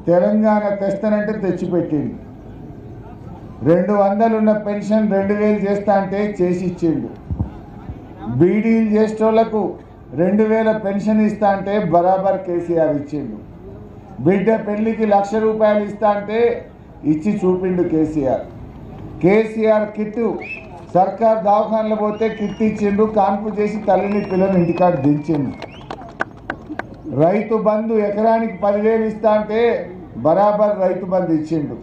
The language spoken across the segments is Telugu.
తెలంగాణ తెస్తానంటే తెచ్చిపెట్టిండు. 200 ఉన్న పెన్షన్ 2000 చేస్తా అంటే చేసి ఇచ్చిండు. బీడీలు చేసేటోళ్లకు 2000 పెన్షన్ ఇస్తా అంటే బరాబర్ కేసీఆర్ ఇచ్చిండు. బిడ్డ పెళ్లికి 1,00,000 రూపాయలు ఇస్తా అంటే ఇచ్చి చూపిండు కేసీఆర్. కేసీఆర్ కిట్టు సర్కార్ దవాఖానలో పోతే కిట్ ఇచ్చిండు, కాన్పు చేసి తల్లిని పిల్లని ఇంటికాడ దించిండు. రైతు బంధు ఎకరానికి 10,000 ఇస్తా అంటే బరాబర్ రైతు బంధు ఇచ్చిండు.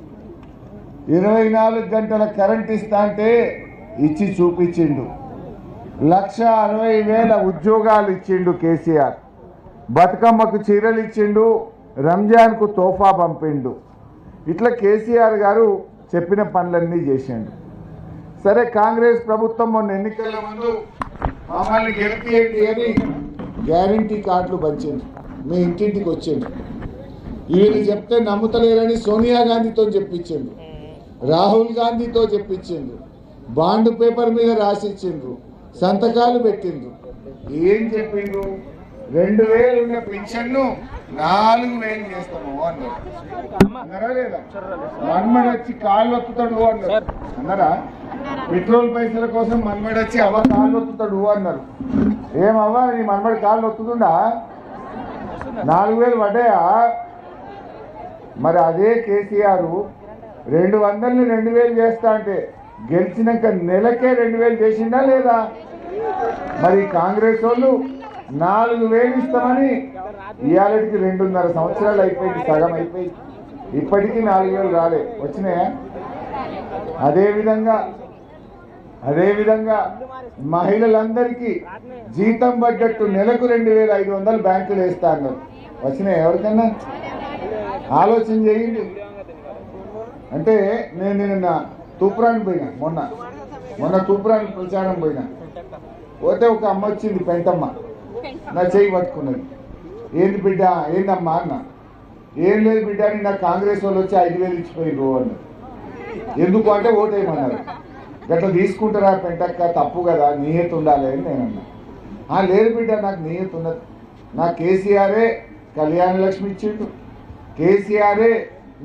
24 గంటల కరెంట్ ఇస్తా అంటే ఇచ్చి చూపించిండు. 1,60,000 ఉద్యోగాలు ఇచ్చిండు కేసీఆర్. బతుకమ్మకు చీరలు ఇచ్చిండు, రంజాన్కు తోఫా పంపిండు. ఇట్లా కేసీఆర్ గారు చెప్పిన పనులన్నీ చేసిండు. సరే, కాంగ్రెస్ ప్రభుత్వం మొన్న ఎన్నికల ముందు మమ్మల్ని గెలిపియండి అని గ్యారంటీ కార్డులు పంచింది, మీ ఇంటింటికి వచ్చిండు. వీళ్ళు చెప్తే నమ్ముతలేరని సోనియా గాంధీతో చెప్పించిండు, రాహుల్ గాంధీతో చెప్పించిండు, బాండ్ పేపర్ మీద రాసిచ్చిండ్రు, సంతకాలు పెట్టిండ్రు. ఏం చెప్పిండ్రు? 2,000 ఉన్న పెన్షన్ను 4,000 చేస్తాము అన్నారు. అన్నారా లేదా? మన్మడు వచ్చి కాళ్ళు వత్తుతాడు అన్నారు. అన్నారా? పెట్రోల్ పైసల కోసం మన్మడు వచ్చి అవ్వ కాళ్ళు వత్తుతాడు అన్నారు. ఏమవ్వా నీ మన్మడి కాళ్ళు వత్తుతుండా? 4,000 పడ్డాయా? మరి అదే కేసీఆర్ 200ని 2,000 చేస్తా అంటే గెలిచినాక నెలకే 2,000 చేసిందా లేదా? మరి కాంగ్రెస్ వాళ్ళు 4,000 ఇస్తామని ఇవాళకి 2.5 సంవత్సరాలు అయిపోయింది, సగం అయిపోయి ఇప్పటికీ 4,000 రాలే. వచ్చినాయా? అదేవిధంగా మహిళలందరికీ జీతం పడ్డట్టు నెలకు 2,500 బ్యాంకులు వేస్తా అన్నారు. వచ్చినాయి ఎవరికన్నా? ఆలోచన చేయండి. అంటే నేను నిన్న తూప్రానికి పోయినా, మొన్న తూప్రానికి ప్రచారం పోయినా, పోతే ఒక అమ్మ వచ్చింది, పెంటమ్మ, నా చెయ్యి పట్టుకున్నది. ఏంది బిడ్డ, ఏందమ్మా అన్న. ఏం లేదు బిడ్డ, నా కాంగ్రెస్ వాళ్ళు వచ్చి 5,000 ఇచ్చిపోయిర్రు అన్న. ఎందుకు అంటే ఓటేయమన్నారు. గట్లా తీసుకుంటారా పెంటక్క, తప్పు కదా, నియత ఉండాలి అని నేను అన్నా. లేదు బిడ్డ, నాకు నియత ఉన్నది. నాకు కేసీఆరే కళ్యాణ లక్ష్మి ఇచ్చిండు, కేసీఆరే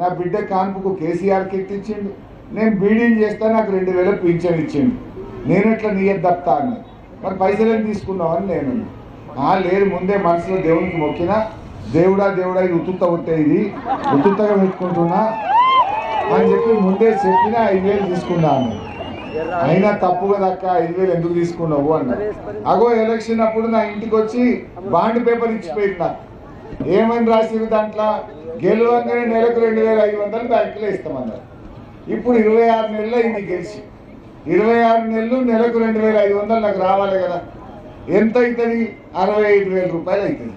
నా బిడ్డ కాన్పుకు కేసీఆర్ కిట్ ఇచ్చిండు, నేను బీడీలు చేస్తా నాకు 2,000 పింఛన్ ఇచ్చిండు, నేను ఎట్లా నియత తప్పుతా అన్న. మరి పైసలేం తీసుకున్నావని నేను. లేదు, ముందే మనసులో దేవునికి మొక్కినా, దేవుడా ఇది ఉత్తుత్త ఉంటే ఇది ఉత్తుత్తగా పెట్టుకుంటున్నా అని చెప్పి ముందే చెప్పినా 5,000 తీసుకున్నా అన్న. అయినా తప్పు కదా అక్క, 5,000 ఎందుకు తీసుకున్నావు అన్న. అగో ఎలక్షన్ అప్పుడు నా ఇంటికి వచ్చి బాండ్ పేపర్ ఇచ్చిపోయింది. నాకు ఏమని రాసింది దాంట్లో? గెలవంగానే నెలకు 2,500 బ్యాంకులో ఇస్తామన్నారు. ఇప్పుడు 26 నెలలు అయింది గెలిచి, 26 నెలలు నెలకు 2,500 నాకు రావాలి కదా. ఎంత అవుతుంది? 65,000 రూపాయలు అవుతుంది.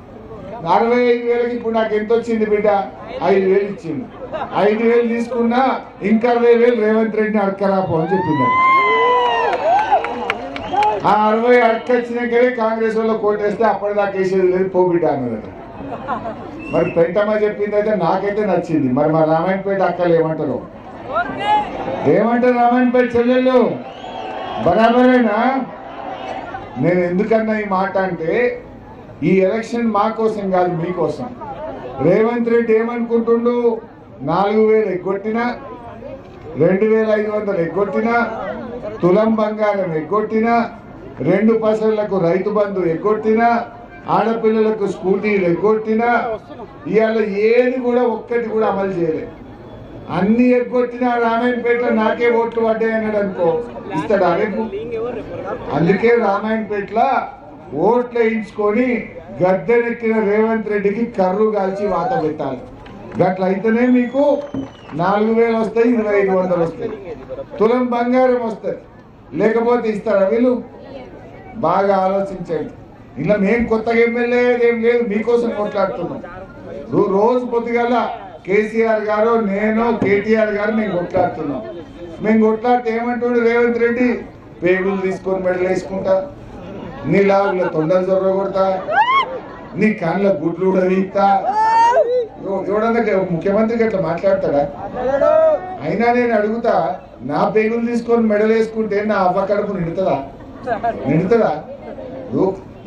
65,000కి ఇప్పుడు నాకు ఎంత వచ్చింది బిడ్డ? 5,000 ఇచ్చింది. 5,000 తీసుకున్నా ఇంకా 60,000 రేవంత్ రెడ్డిని అడకరాపో అని చెప్పింది. ఆ 60 అడకొచ్చినాకనే కాంగ్రెస్ వాళ్ళు కోటేస్తే అప్పటిదాకా వేసేది లేదు, పో బిడ్డ అన్నదట. మరి పెంటమ్మ చెప్పింది అయితే నాకైతే నచ్చింది. మరి మా రామాయణపేట అక్కలు ఏమంటారు? రామాయణపేట చెల్లెళ్ళు బరాబరేనా? నేను ఎందుకన్నా ఈ మాట అంటే, ఈ ఎలక్షన్ మా కోసం కాదు, మీకోసం. రేవంత్ రెడ్డి ఏమనుకుంటుండు? 4,000 ఎగ్గొట్టినా, 2,500 ఎగ్గొట్టినా, తులం బంగారం ఎగ్గొట్టినా, 2 పైసలకు రైతు బంధు ఎగ్గొట్టినా, ఆడపిల్లలకు స్కూటీలు ఎగ్గొట్టినా, ఇవాళ ఏది కూడా ఒక్కటి కూడా అమలు చేయలేదు. అన్ని ఎగ్గొట్టినా రామాయణపేటలో నాకే ఓట్లు పడ్డాయి అన్నాడు అనుకో, ఇస్తాడా రేపు? అందుకే రామాయణపేటలో ఓట్లు వేయించుకొని గద్దెనెక్కిన రేవంత్ రెడ్డికి కర్రు కాల్చి వాత పెట్టాలి. గట్లయితేనే మీకు 4,000 వస్తాయి, 2,500 వస్తాయి, తులం బంగారం వస్తుంది. లేకపోతే ఇస్తారా వీళ్ళు? బాగా ఆలోచించండి. ఇలా మేము కొత్తగా ఎమ్మెల్యే ఏం లేదు, మీకోసం కొట్లాడుతున్నాం. రోజు పొద్దుగల కేసీఆర్ గారు, నేను, కేటీఆర్ గారు మేము కొట్లాడుతున్నాం. మేము కొట్లాడితే ఏమంటుండే రేవంత్ రెడ్డి? పేగులు తీసుకొని మెడలు వేసుకుంటా, నీ లాగుల తొండలు జొర్ర కొడతా, నీ కళ్ళ గుడ్లు కూడా వీక్తా. చూడండి, ముఖ్యమంత్రికి అట్లా మాట్లాడతాడా? అయినా నేను అడుగుతా, నా పేగులు తీసుకొని మెడలు వేసుకుంటే నా అవ్వ కడుపు నిండుతుందా?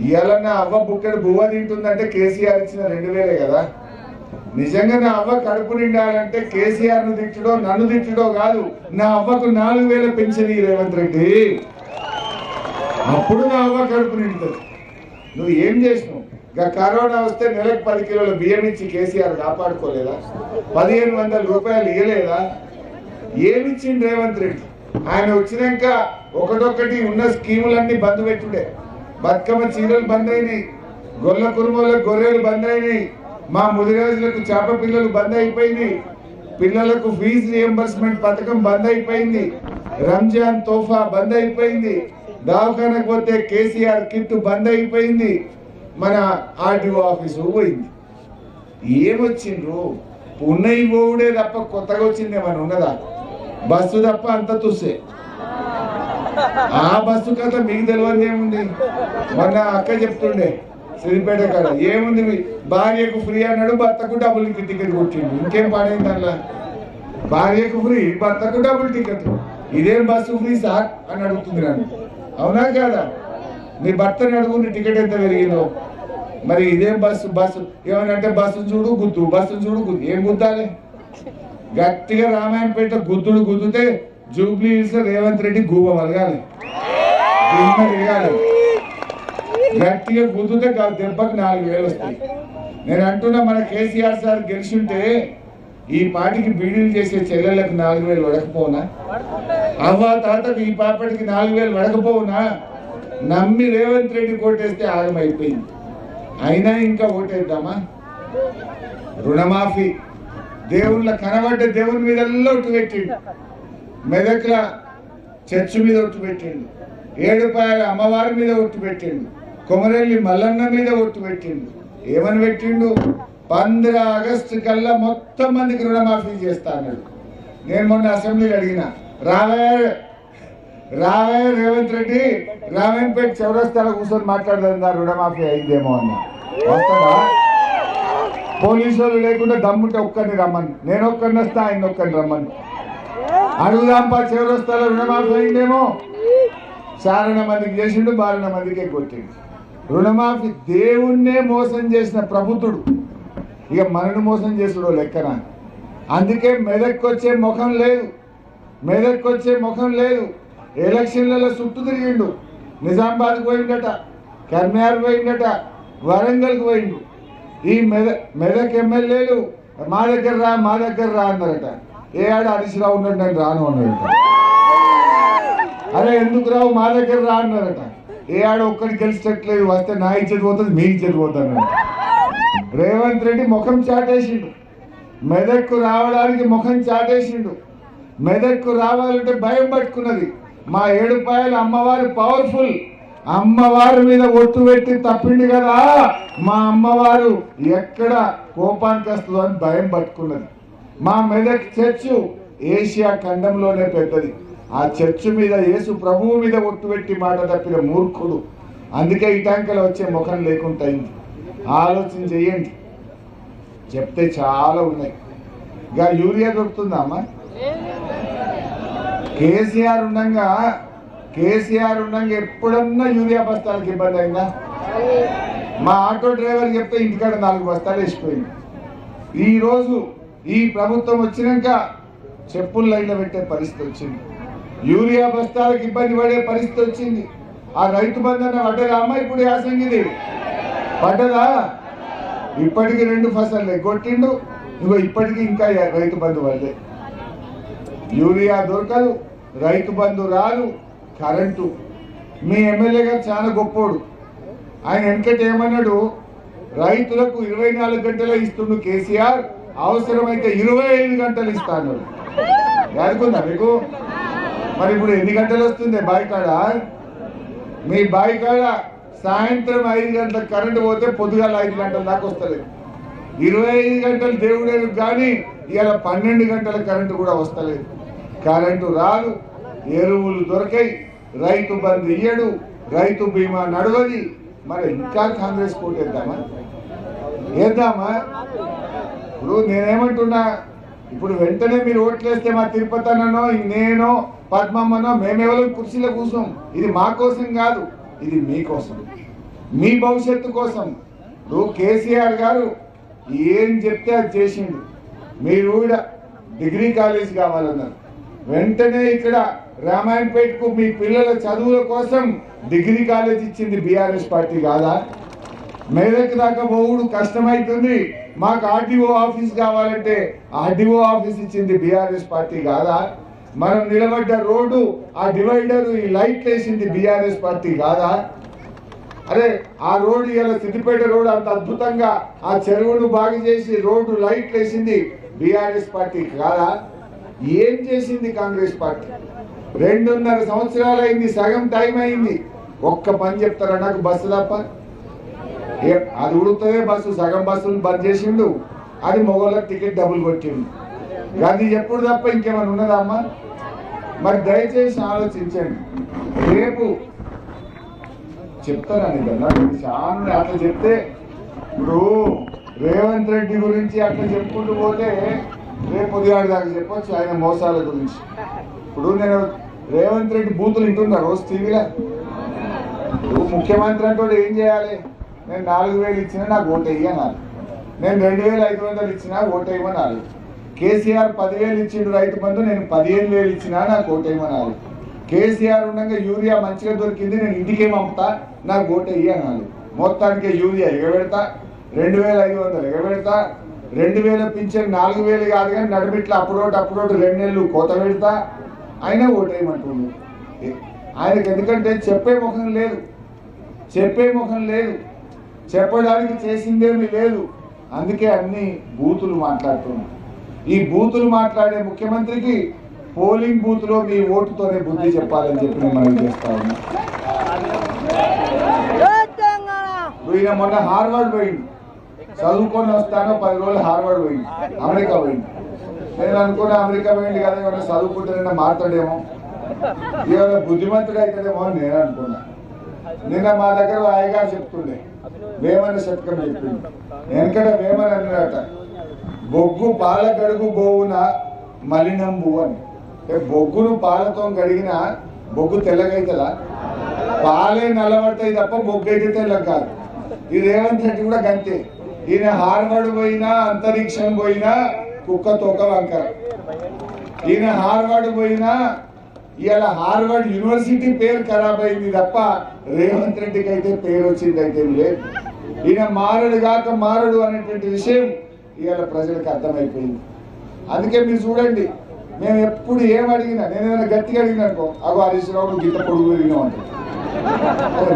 ఇవాళ నా అవ్వ బుక్కడు బువ్వ తింటుందంటే కేసీఆర్ ఇచ్చిన 2,000 కదా. నిజంగా నా అవ్వ కడుపు నిండాలంటే కేసీఆర్ ను తిట్టడో నన్ను తిట్టడో కాదు, నా అవ్వకు 4000 పెన్షన్ రేవంత్ రెడ్డి, అప్పుడు నా అవ్వ కడుపు నిండుతుంది. నువ్వు ఏం చేసినావు? ఇక కరోనా వస్తే నెలకు 10 కిలోల బియ్యం ఇచ్చి కేసీఆర్ కాపాడుకోలేదా? 1500 రూపాయలు ఇవ్వలేదా? ఏమిచ్చింది రేవంత్ రెడ్డి? ఆయన వచ్చినాక ఒకటొక్కటి ఉన్న స్కీములన్నీ బంద్ పెట్టుడే. బతుకమ్మ చీరలు బంద్ అయినాయి, గొల్ల కురుమలకు గొర్రెలు బంద్ అయినాయి, మా ముదిరాజులకు చేప పిల్లలు బంద్ అయిపోయింది, పిల్లలకు ఫీజు రియంబర్స్మెంట్ పథకం బంద్ అయిపోయింది, రంజాన్ తోఫా బంద్ అయిపోయింది, దవాఖానకు పోతే కేసీఆర్ కిట్ బంద్ అయిపోయింది, మన ఆర్టీఓ ఆఫీసు పోయింది. ఏమొచ్చిండ్రు? ఉన్నయి పోవుడే తప్ప కొత్తగా వచ్చింది ఏమన్నా ఉన్నదా? బస్సు తప్ప అంత తుస్సే. ఆ బస్సు కథ మీకు తెలియదు ఏముంది? మొన్న అక్క చెప్తుండే సిరిపేట కాడ ఏముంది, భార్యకు ఫ్రీ అన్నాడు, భర్తకు డబుల్ టికెట్ కొట్టిండు. ఇంకేం పడైంది అలా? భార్యకు ఫ్రీ, భర్తకు డబుల్ టికెట్. ఇదేం బస్సు ఫ్రీ సార్ అని అడుగుతుంది నన్ను. అవునా కాదా? నీ భర్తని అడుగుని టికెట్ ఎంత పెరిగిందో. మరి ఇదేం బస్సు ఏమనంటే బస్సు చూడు గుద్దు, బస్సు చూడు గుద్దు. ఏం గుద్దాలి? గట్టిగా రామాయణపేట గుద్దుడు గుద్దుతే జూబ్లీ హిల్స్ లో రేవంత్ రెడ్డి గూబ వలగాలి, గట్టిగా గుద్దుతే దెబ్బకి 4000 వస్తాయి. నేను అంటున్నా, మన కేసీఆర్ సార్ గెలిచింటే ఈ పాటికి బీడీలు చేసే చెల్లెళ్ళకి 4000 వడకపోవునా? అవ్వ తాతకు ఈ పాపటికి 4000 వడకపోవునా? నమ్మి రేవంత్ రెడ్డి కోటేస్తే ఆగమైపోయింది. అయినా ఇంకా ఓటేద్దామా? రుణమాఫీ దేవుళ్ళ కనబడ్డ దేవుని మీద ఒట్టు పెట్టిండు, మెదక్ల చర్చి మీద ఒట్టు పెట్టిండు, ఏడుపాయల అమ్మవారి మీద ఒట్టు పెట్టిండు, కొమరెల్లి మల్లన్న మీద ఒట్టు పెట్టిండు. ఏమని పెట్టిండు? 15 ఆగస్టు కల్లా మొత్తం మందికి రుణమాఫీ చేస్తా అన్నాడు. నేను మొన్న అసెంబ్లీలో అడిగిన, రావే రేవంత్ రెడ్డి రామాయణపేట చౌరస్తాలో కూర్చొని మాట్లాడదా రుణమాఫీ అయిందేమో అన్న. వస్తాడా? పోలీసు వాళ్ళు లేకుండా దమ్ముంటే ఒక్కరిని రమ్మని, నేను ఒక్కరిని వస్తా, ఆయన ఒక్కరిని రమ్మని అడుగుదాంపా. చౌరస్తాలో రుణమాఫీ అయిందేమో. చారణ మందికి చేసిండు, 12 మందికే కొట్టిండు. రుణమాఫీ దేవుణ్ణే మోసం చేసిన ప్రభుత్వుడు ఇక మనను మోసం చేసుడో లెక్కన. అందుకే మెదక్కొచ్చే ముఖం లేదు. ఎలక్షన్లలో చుట్టూ తిరిగిండు. నిజామాబాద్కు పోయిందట, కర్నార్ పోయిందట, వరంగల్కి పోయిండు. ఈ మెదక్ ఎమ్మెల్యేలు మా దగ్గర రా అన్నారట. ఏ ఆడ హరీశ్రావు ఉన్నాడు, నేను రాను అన్నాడట. అరే ఎందుకు రావు, మా దగ్గర రా అన్నారట. ఏ ఆడ ఒక్కడికి గెలిచేట్లేదు, వస్తే నా ఇచ్చేది పోతుంది, మీ ఇచ్చేది పోతాను. రేవంత్ రెడ్డి ముఖం చాటేసిండు, మెదక్కు రావడానికి ముఖం చాటేసిండు. మెదక్కు రావాలంటే భయం పట్టుకున్నది. మా ఏడుపాయల అమ్మవారి పవర్ఫుల్, అమ్మవారి మీద ఒట్టు పెట్టి తప్పిండు కదా, మా అమ్మవారు ఎక్కడ కోపానికి వస్తుందో అని భయం పట్టుకున్నది. మా మెదక్ చర్చు ఏషియా ఖండంలోనే పెద్దది. ఆ చర్చు మీద యేసు ప్రభువు మీద ఒట్టు పెట్టి మాట తప్పిన మూర్ఖుడు. అందుకే ఇటాంకలు వచ్చే ముఖం లేకుండా అయింది. ఆలోచన చెయ్యండి, చెప్తే చాలా ఉన్నాయి. ఇక యూరియా దొరుకుతుందా అమ్మా? కేసీఆర్ ఉండగా ఎప్పుడన్నా యూరియా బస్తాలకు ఇబ్బంది అయిందా? మా ఆటో డ్రైవర్ చెప్తే ఇంటికాడ 4 బస్తాలు వేసిపోయింది. ఈరోజు ఈ ప్రభుత్వం వచ్చినాక చెప్పులు లైన్లో పెట్టే పరిస్థితి వచ్చింది, యూరియా బస్తాలకు ఇబ్బంది పడే పరిస్థితి వచ్చింది. ఆ రైతు బంధన పడ్డదా అమ్మ? ఇప్పుడు యాసంగిది పడ్డదా? ఇప్పటికి 2 ఫసలు కొట్టిండు, ఇంకో ఇప్పటికీ ఇంకా రైతు బంధు పడలే. యూరియా దొరకదు, రైతు బంధు రాదు, కరెంటు. మీ ఎమ్మెల్యే గారు చాలా గొప్పోడు. ఆయన వెనకటి ఏమన్నాడు, రైతులకు 24 గంటలు ఇస్తుండు కేసీఆర్, అవసరమైతే 25 గంటలు ఇస్తా అన్నాడు. యాదుకుందా మీకు? మరి ఇప్పుడు ఎన్ని గంటలు వస్తుంది బాయికాడ? మీ బాయికాడ సాయంత్రం 5 గంటలకు కరెంటు పోతే పొద్దుగాల 5 గంటల దాకా వస్తుంది. 25 గంటలు దేవుడేది కానీ ఇవాళ 12 గంటల కరెంటు కూడా వస్తలేదు. కరెంటు రాదు, ఎరువులు దొరకాయి, రైతు బంధు ఇయ్యడు, రైతు బీమా నడవది. మరి ఇంకా కాంగ్రెస్ కోటేద్దామా? ఇప్పుడు నేనేమంటున్నా, ఇప్పుడు వెంటనే మీరు ఓట్లేస్తే మా తిరుపతి అన్ననో నేనో పద్మమ్మనో మేమెవరో కుర్చీలో కూర్చోం. ఇది మా కోసం కాదు, ఇది మీకోసం, మీ భవిష్యత్తు కోసం. ఇప్పుడు కేసీఆర్ గారు ఏం చెప్తే అది చేసిండు. మీరు కూడా డిగ్రీ కాలేజ్ కావాలన్నారు, వెంటనే ఇక్కడ రామాయణపేటకు మీ పిల్లల చదువుల కోసం డిగ్రీ కాలేజ్ ఇచ్చింది బీఆర్ఎస్ పార్టీ కాదా? మేదక్ దాకా పోవుడు కష్టమైతుంది, మాకు ఆర్డీఓ ఆఫీస్ కావాలంటే ఆర్డీఓ ఆఫీస్ ఇచ్చింది బీఆర్ఎస్ పార్టీ కాదా? మనం నిలబడ్డ రోడ్డు ఆ డివైడర్ ఈ లైట్ వేసింది బీఆర్ఎస్ పార్టీ కాదా? అరే ఆ రోడ్డు ఇలా సిద్దిపేట రోడ్డు అంత అద్భుతంగా ఆ చెరువును బాగు చేసి రోడ్డు లైట్ వేసింది బీఆర్ఎస్ పార్టీ కాదా? ఏం చేసింది కాంగ్రెస్ పార్టీ? 2.5 సంవత్సరాలు అయింది, సగం టైం అయింది. ఒక్క పని చెప్తారా నాకు? బస్సు తప్ప అది ఉడుకుతుందే బస్సు, సగం బస్సులు బంద్ చేసిండు, అది మొగోళ్ళకి టికెట్ డబ్బులు కొట్టిండు. అది ఎప్పుడు తప్ప ఇంకేమైనా ఉన్నదమ్మా? మరి దయచేసి ఆలోచించండి. రేపు చెప్తానండి కదా చాలా అట్లా చెప్తే, ఇప్పుడు రేవంత్ రెడ్డి గురించి అట్లా చెప్పుకుంటూ పోతే రేపు ఉదయాడు దాకా చెప్పొచ్చు ఆయన మోసాల గురించి. ఇప్పుడు నేను రేవంత్ రెడ్డి బూతులు వింటున్నా రోజు టీవీలో. ముఖ్యమంత్రి అంటే ఏం చేయాలి? నేను 4,000 ఇచ్చినా నాకు ఓటు వేయనాలి, నేను 2,500 ఇచ్చినా ఓటు వేయమనాలి. కేసీఆర్ 10,000 ఇచ్చిండు రైతు బంధు, నేను 15,000 ఇచ్చినా నాకు ఓటు వేయమనాలి. కేసీఆర్ ఉండగా యూరియా మంచిగా దొరికింది, నేను ఇంటికేం అమ్ముతా, నాకు ఓటు వేయనాలి. మొత్తానికి యూరియా ఎగబెడతా, 2,500 ఎగబెడతా, 2,000 పింఛన్ 4,000 కాదు కానీ నడిమిట్ల అప్పుడోటి 2 నెలలు కోత పెడతా, అయినా ఓటు వేయమంటుండు. ఆయనకు ఎందుకంటే చెప్పే ముఖం లేదు, చెప్పడానికి చేసిందేమీ లేదు. అందుకే అన్ని బూతులు మాట్లాడుతున్నాం. ఈ బూతులు మాట్లాడే ముఖ్యమంత్రికి పోలింగ్ బూత్ లో మీ ఓటుతోనే బుద్ధి చెప్పాలని చెప్పి నేను మనం చేస్తా ఉన్నా. ఈయన మొన్న హార్వర్డ్ పోయింది, చదువుకొని వస్తానో 10 రోజులు హార్వర్డ్ పోయింది, అమెరికా పోయింది. నేను అనుకున్నా అమెరికా పోయింది కదా, ఏమైనా చదువుకుంటే మాట్లాడేమో, ఏమైనా బుద్ధిమంతుడు అవుతాడేమో అని నేను అనుకున్నా. నిన్న మా దగ్గర ఆయగా చెప్తుండే, వేమన శతకం చెప్పింది. వెనకట వేమన అన్నాడట, బొగ్గు పాల గడుగు గోవున మలినంబు అని. బొగ్గును పాలతో గడిగిన బొగ్గు తెల్లగైతుందా? పాలే నల్లబడతాయి తప్ప బొగ్గు అయితే తెల్లగా కాదు. ఈ రేవంత్ రెడ్డి కూడా గంతే. ఈయన హార్వర్డ్ పోయినా అంతరిక్షం పోయినా కుక్క తోక వంకర. ఈయన హార్వర్డ్ పోయినా ఇవాళ హార్వర్డ్ యూనివర్సిటీ పేరు ఖరాబ్ అయింది తప్ప రేవంత్ రెడ్డికి అయితే పేరు వచ్చింది అయితే లేదు. ఈయన మారడు కాక మారడు అనేటువంటి విషయం ఇవాళ ప్రజలకు అర్థమైపోయింది. అందుకే మీరు చూడండి, మేము ఎప్పుడు ఏం అడిగినా, నేను ఏదైనా గట్టిగా అడిగినా అనుకో, అగో హరీష్ రావు గీత పొడుగు పెరిగినాం అంటే,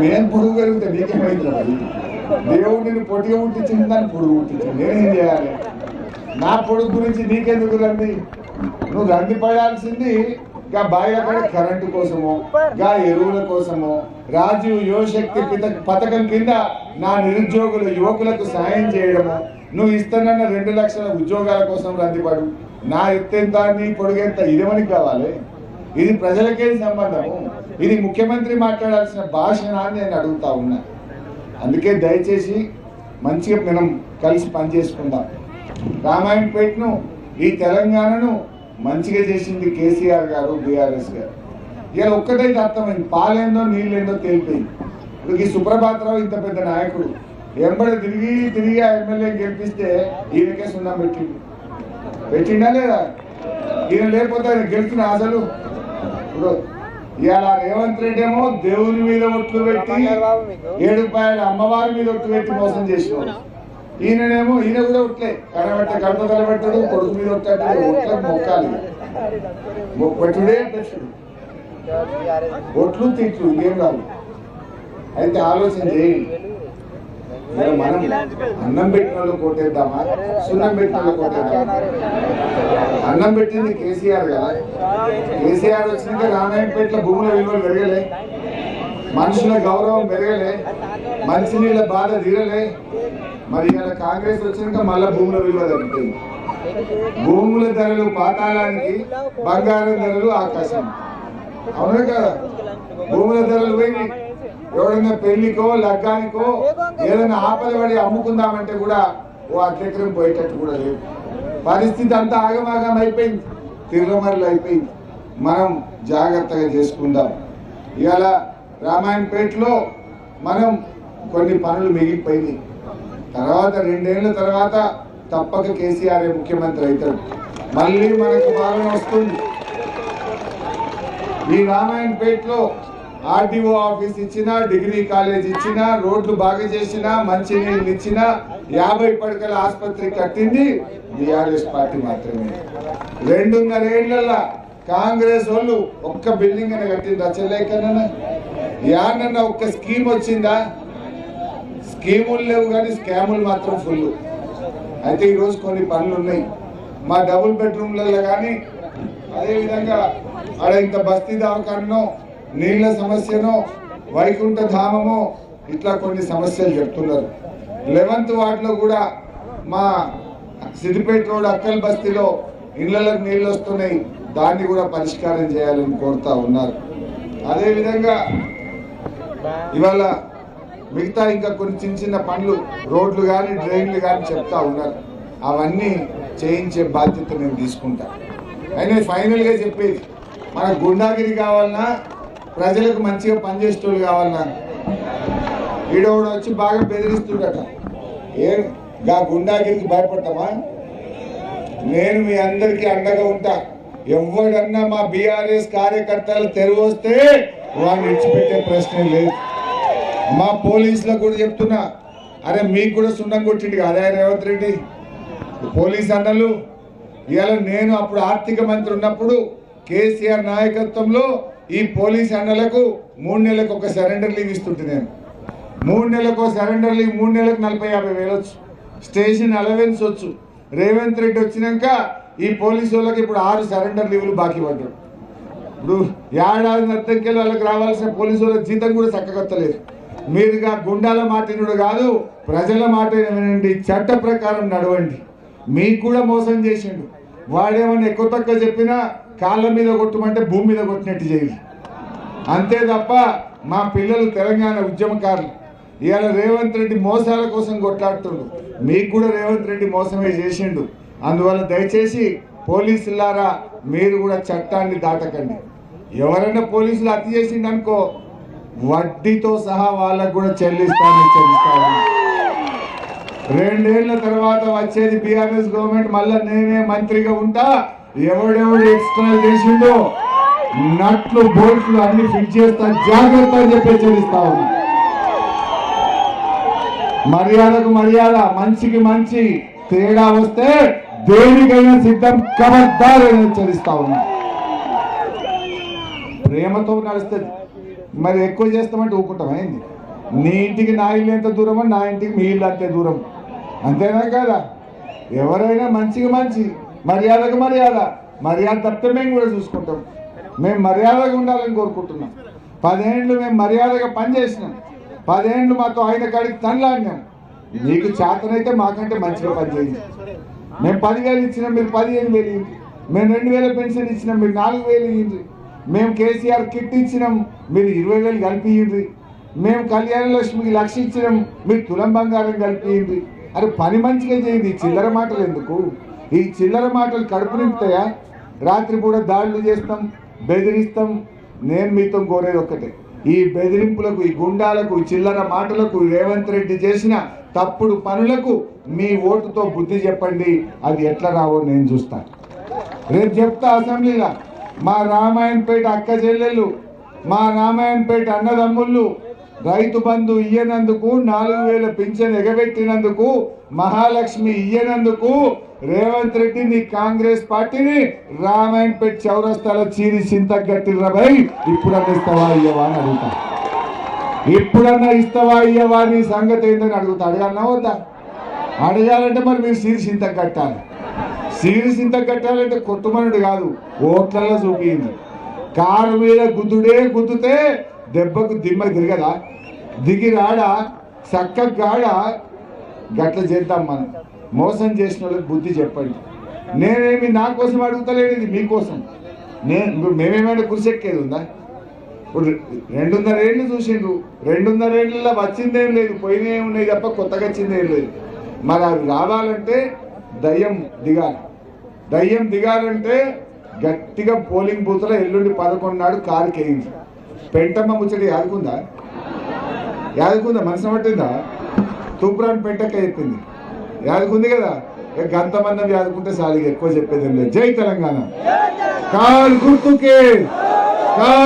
నేను పొడుగు పెరిగితే నీకేమైంది? దేవుడు నేను పొట్టిగా పుట్టించింది, దాన్ని పొడుగు పుట్టించింది, నేనేం చేయాలి? నా పొడుగు గురించి నీకెందుకు రంది? నువ్వు రంది పడాల్సింది గా బావి అక్కడ కరెంటు కోసమో, గా ఎరువుల కోసమో, రాజీవ్ యువశక్తి పథకం కింద నా నిరుద్యోగుల యువకులకు సాయం చేయడము, నువ్వు ఇస్తానన్న 2 లక్షల ఉద్యోగాల కోసం రందిపడు. నా ఎత్తెంత నీ పొడుగెంత ఇదేమని కావాలి? ఇది ప్రజలకే సంబంధము, ఇది ముఖ్యమంత్రి మాట్లాడాల్సిన భాషనా అని నేను అడుగుతా ఉన్నా. అందుకే దయచేసి మంచిగా మనం కలిసి పనిచేసుకుందాం. రామాయణపేటను, ఈ తెలంగాణను మంచిగా చేసింది కేసీఆర్ గారు, బీఆర్ఎస్ గారు. ఇలా ఒక్కటైతే అర్థమైంది, పాలేందో నీళ్ళేందో తేలిపోయింది. ఇప్పుడు ఈ సుప్రభాతరావు ఇంత పెద్ద నాయకుడు ఎంబడి తిరిగి ఆ ఎమ్మెల్యే గెలిపిస్తే ఈయనకే సున్నం పెట్టిండా లేదా? ఈయన లేకపోతే ఆయన గెలిచిన అసలు. ఇప్పుడు ఇవాళ రేవంత్ రెడ్డి ఏమో దేవుని మీద ఒట్లు పెట్టి 7 రూపాయల అమ్మవారి మీద ఒట్లు పెట్టి మోసం చేసినాడు. ఈయననేమో ఈయన కూడా ఒట్లే కడప తలబెట్టాడు, కొడుకు మీద ఒట్టాడు, ఒట్లకు మొక్కాలి, పెట్టుడే పెట్టుడు, ఒట్లు తిట్లు ఇంకేం కాదు. అయితే ఆలోచన చేయండి, మనం అన్నం పెట్టిన వాళ్ళు కొట్టేద్దామా, సున్నం పెట్టిన వాళ్ళు కొట్టేద్దామా? అన్నం పెట్టింది కేసీఆర్ కదా. కేసీఆర్ వచ్చినాక రామాయణపేటలో భూముల విలువలు పెరగలే, మనుషుల గౌరవం పెరగలే, మంచినీళ్ళ బాధ తీరలే. మరి ఇలా కాంగ్రెస్ వచ్చినాక మళ్ళా భూముల విలువ తగ్గిపోయింది. భూముల ధరలు పాతాళానికి, బంగారం ధరలు ఆకాశం. అవునే కదా? భూముల ధరలు పోయి ఎవడైనా పెళ్లికో లగ్గానికో ఏదైనా ఆపద పడి అమ్ముకుందామంటే కూడా ఓ అత్యక్రం పోయేటట్టు కూడా లేదు. పరిస్థితి అంతా ఆగమాగం అయిపోయింది, తిరుమరలు అయిపోయింది. మనం జాగ్రత్తగా చేసుకుందాం. ఇవాళ రామాయణపేటలో మనం కొన్ని పనులు మిగిలిపోయినాయి. తర్వాత 2 ఏళ్ల తర్వాత తప్పక కేసీఆర్ ముఖ్యమంత్రి అవుతాడు. మళ్ళీ మనకు పాలన వస్తుంది. ఈ రామాయణపేటలో ఆర్డీఓ ఆఫీస్ ఇచ్చినా, డిగ్రీ కాలేజ్ ఇచ్చినా, రోడ్లు బాగా చేసినా, మంచినీళ్ళు ఇచ్చినా, 50 పడకల ఆసుపత్రి కట్టింది బీఆర్ఎస్ పార్టీ మాత్రమే. 2.5 ఏళ్లలో కాంగ్రెస్ వాళ్ళు ఒక్క బిల్డింగ్ అని కట్టిందా? చెల్లెక్కనన్నా యానన్నా ఒక్క స్కీమ్ వచ్చిందా? స్కీములు లేవు కానీ స్కాములు మాత్రం ఫుల్. అయితే ఈరోజు కొన్ని పనులు ఉన్నాయి. మా డబుల్ బెడ్రూమ్లలో కానీ, అదేవిధంగా ఆడ ఇంత బస్తీ దవాఖానో, నీళ్ల సమస్యనో, వైకుంఠ ధామమో, ఇట్లా కొన్ని సమస్యలు చెప్తున్నారు. 11th వార్డులో కూడా మా సిద్దిపేట రోడ్ అక్కల్ బస్తీలో ఇళ్లకు నీళ్ళు వస్తున్నాయి, దాన్ని కూడా పరిష్కారం చేయాలని కోరుతా ఉన్నారు. అదేవిధంగా ఇవాళ మిగతా ఇంకా కొన్ని చిన్న చిన్న పనులు, రోడ్లు కానీ డ్రైన్లు కానీ చెప్తా ఉన్నారు. అవన్నీ చేయించే బాధ్యత నేను తీసుకుంటా. అయినా ఫైనల్గా చెప్పేది, మన గుండాగిరి కావాలన్నా, ప్రజలకు మంచిగా పనిచేసేటోళ్ళు కావాలన్నా, ఈడోడు వచ్చి బాగా బెదిరిస్తుండట. గా గుండాగిరికి భయపడతామా? నేను మీ అందరికీ అండగా ఉంటా. ఎవడన్నా మా బీఆర్ఎస్ కార్యకర్తలు తెరవస్తే వాడిని విడిచిపెట్టే ప్రశ్నే లేదు. మా పోలీసులకు కూడా చెప్తున్నా, అరే మీకు కూడా సున్నం కొట్టిండు అదే రేవంత్ రెడ్డి పోలీస్ అన్నలు. ఇవాళ నేను అప్పుడు ఆర్థిక మంత్రి ఉన్నప్పుడు కేసీఆర్ నాయకత్వంలో ఈ పోలీస్ అన్నలకు 3 నెలలకు ఒక సరెండర్ లీవ్ ఇస్తుంటే, నేను 3 నెలలకు సరెండర్ లీవ్, 3 నెలలకు 40-50 వేలు వచ్చు, స్టేషన్ అలవెన్స్ వచ్చు. రేవంత్ రెడ్డి వచ్చినాక ఈ పోలీసు వాళ్ళకి ఇప్పుడు 6 సరెండర్ లీవ్లు బాకీ పడ్డాడు. ఇప్పుడు ఏడాది నర్తంకెళ్ళి వాళ్ళకి రావాల్సిన పోలీసు వాళ్ళకి జీతం కూడా చక్కగత్తలేదు. మీరుగా గుండాల మాటినుడు కాదు, ప్రజల మాట వినండి, చట్ట ప్రకారం నడవండి. మీకు కూడా మోసం చేసిండు. వాడేమన్నా ఎక్కువ తక్కువ చెప్పినా కాళ్ళ మీద కొట్టమంటే భూమి మీద కొట్టినట్టు చేయాలి. అంతే తప్ప మా పిల్లలు తెలంగాణ ఉద్యమకారులు. ఇవాళ రేవంత్ రెడ్డి మోసాల కోసం కొట్లాడుతుండు. మీకు కూడా రేవంత్ రెడ్డి మోసమే చేసిండు. అందువల్ల దయచేసి పోలీసులారా మీరు కూడా చట్టాన్ని దాటకండి. ఎవరైనా పోలీసులు అతి చేసిండు అనుకో, వడ్డీతో సహా వాళ్ళకు కూడా చెల్లిస్తాను. 2 ఏళ్ల తర్వాత వచ్చేది బీఆర్ఎస్ గవర్నమెంట్. మళ్ళా నేనే మంత్రిగా ఉంటా. ఎవడెవడు ఎక్స్ట్రా చేసిండో నట్లు బోల్ట్లు అన్ని ఫిట్ చేస్తా, జాగ్రత్త అని చెప్పి హెచ్చరిస్తా ఉన్నా. మర్యాదకు మర్యాద, మంచికి మంచి, తేడా వస్తే దేనికైనా సిద్ధం, ఖబర్దారని హెచ్చరిస్తా ఉన్నా. ప్రేమతో నడుస్తుంది. మరి ఎక్కువ చేస్తామంటే ఊపుకుంటామైంది. నీ ఇంటికి నా ఇల్లు ఎంత దూరమో నా ఇంటికి మీ ఇల్లు అంతే దూరం, అంతేనా కదా? ఎవరైనా మంచిగా మంచి, మర్యాదకు మర్యాద. మర్యాద తప్పితే మేము కూడా చూసుకుంటాం. మేము మర్యాదగా ఉండాలని కోరుకుంటున్నాం. 10 ఏళ్ళు మేము మర్యాదగా పనిచేసినాం. 10 ఏళ్ళు మాతో ఆయన కాడికి తనలాడినాం. మీకు చేతనైతే మాకంటే మంచిగా పనిచేయండి. మేము 10,000 ఇచ్చినాం, మీరు 15,000 ఇవ్వండి. మేము 2,000 పెన్షన్ ఇచ్చినాం, మీరు 4,000 ఇవ్వండి. మేము కేసీఆర్ కిట్ ఇచ్చినాం, మీరు 20,000 కలిపి ఇవ్వండి. మేము కళ్యాణ లక్ష్మికి 1,00,000 ఇచ్చినాం, మీరు తులం బంగారం కలిపి ఇవ్వండి. అరే పని మంచిగా చేయండి. ఈ చిల్లర మాటలు ఎందుకు? ఈ చిల్లర మాటలు కడుపు నింపుతాయా? రాత్రి పూట దాడులు చేస్తాం, బెదిరిస్తాం. నేను మీతో కోరేది ఒక్కటే, ఈ బెదిరింపులకు, ఈ గుండాలకు, ఈ చిల్లర మాటలకు, రేవంత్ రెడ్డి చేసిన తప్పుడు పనులకు మీ ఓటుతో బుద్ధి చెప్పండి. అది ఎట్లా రావో నేను చూస్తాను. రేపు చెప్తా అసెంబ్లీలో. మా రామాయణపేట అక్క చెల్లెళ్ళు, మా రామాయణపేట అన్నదమ్ముళ్ళు రైతు బంధు ఇయ్యనందుకు, 4,000 పింఛన్ ఎగబెట్టినందుకు, మహాలక్ష్మి ఇయ్యనందుకు రేవంత్ రెడ్డి నీ కాంగ్రెస్ పార్టీని రామాయణపేట చౌరస్తాల చీరి చింతగట్టిర్రా భయ్. ఇప్పుడన్నా ఇస్తావా ఇయ్యవా అని అడుగుతా. ఇప్పుడన్నా ఇస్తావా ఇయ్యవా నీ సంగతి ఏంటని అడుగుతా. అడగాలన్నా వద్దా? అడగాలంటే మరి మీరు చీరి చింతకు కట్టాలి. చీరి చింతకు కట్టాలంటే కొట్టుమనుడు కాదు, ఓట్లలో చూపించింది. కారు మీద గుద్దుడే గుద్దుతే దెబ్బకు దిమ్మ తిరగదా? దిగి రాడా? చక్కగాడా? గట్ల చేద్దాం. మనం మోసం చేసిన వాళ్ళకి బుద్ధి చెప్పండి. నేనేమి నా కోసం అడుగుతలేను, ఇది మీకోసం. మేమేమైనా కురిసెక్కేది ఉందా? ఇప్పుడు 2.5 ఏళ్ళు చూసిండ్రు. 2.5 ఏళ్ళలో వచ్చిందేం లేదు, పోయినే ఉన్నాయి తప్ప కొత్తగా వచ్చిందేం లేదు. మరి అవి రావాలంటే దయ్యం దిగాలి. దయ్యం దిగాలంటే గట్టిగా పోలింగ్ బూత్లో ఎల్లుండి 11 నాడు కారుకి వేయింది. పెంటమ్మ ముచ్చడి యాదుకుందా? మనసు పట్టిందా? తూప్రాన్ పెంటక్క చెప్పింది, యాదుకుంది కదా. గంతమన్నం చదువుకుంటే సాలిగా ఎక్కువ చెప్పేది లేదు. జై తెలంగాణ. కాల్ గుర్తుకే కాల్